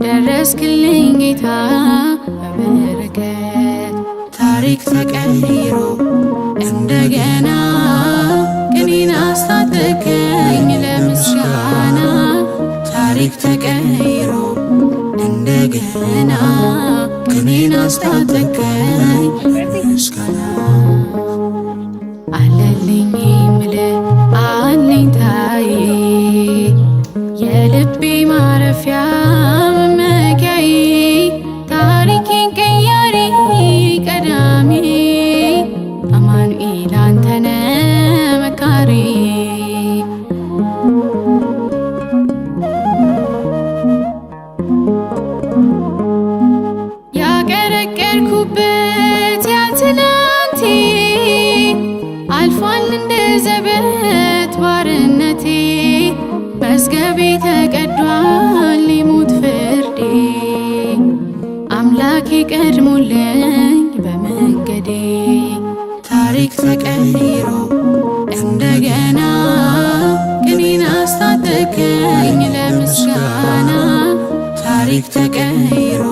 ደረስክልኝ ጌታ በበረከት ታሪክ ተቀይሮ እንደገና ቅኔን አስታጠቀኝ ለምስጋና ታሪክ ተቀይሮ እንደገና ቅኔን አስታጠቀኝ ለምስጋና አለልኝ ምልህ አለኝታዬ የልቤ ማረፊያ መመኪያዬ ታሪኬን ቀያሪ ቀዳሚ አማኑኤል አንተነ መካሪ ያቀረቀርኩበት ያ ትናንቴ አልፏል እንደ ዘበት ባርነቴ መዝገቤ ተቀዷል ሊሞት ፍርዴ አምላኬ ቀድሞልኝ በመንገዴ ታሪክ ተቀይሮ እንደገና ቅኔን አስታጠቀኝ ለምስጋና ታሪክ ተቀይሮ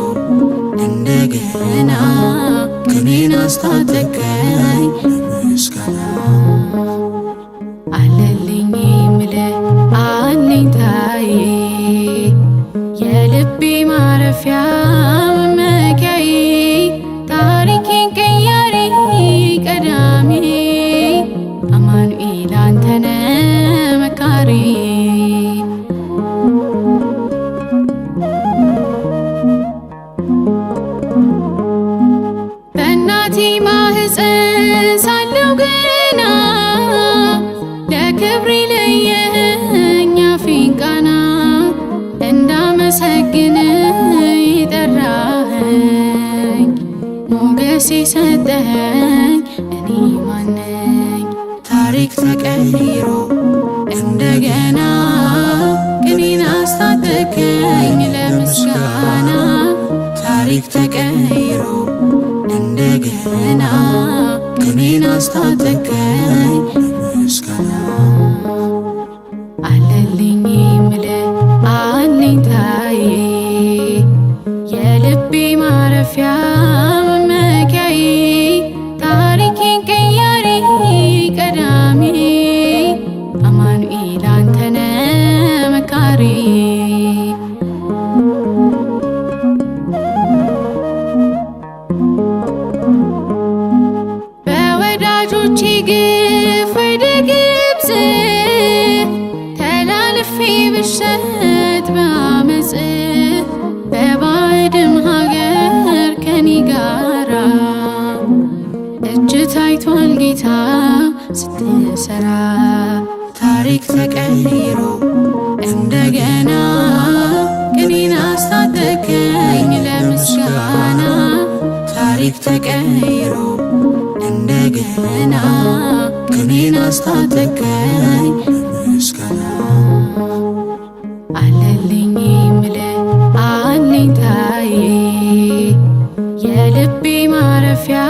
እንደገና ቅኔን አስታጠቀኝ ለምስጋና አለልኝ ምልህ አለኝታዬ የልቤ ማረፊያ መመኪያዬ ታሪኬን ቀያሪ ቀዳሚ አማኑኤል አንተነ መካሪ በእናቴ ማህፀን ሳለሁ ገና ለክብሬ ለየኸኝ አፌን ቃና እንዳመሰግን የጠራኸኝ ሞገስ የሰጠኸኝ እኔ ማነኝ? ታሪክ ተቀይሮ እንደገና ቅኔን አስታጠቀኝ ለምስጋና ታሪክ ተቀይሮ እንደገና ቅኔን አስታጠቀኝ ለምስጋና አለልኝ ምልህ አለኝታዬ የልቤ ማረፊያ መመኪያዬ ታሪኬን ቀያሪ ቀዳሚ አማኑኤል አንተነ መካሪ በወዳጆቼ ግፍ ወደ ግብፅ ተላልፌ ብሸጥ በአመፅ በባዕድም ሀገር ከኔ ጋራ እጅ ታይቷል ጌታ ስትሰራ ታሪክ ተቀይሮ እንደገና ቅኔ ታሪክ ተቀይሮ እንደገና ቅኔን አስታጠቀኝ ምስጋና። አለልኝ ምልህ አለኝታዬ የልቤ ማረፊያ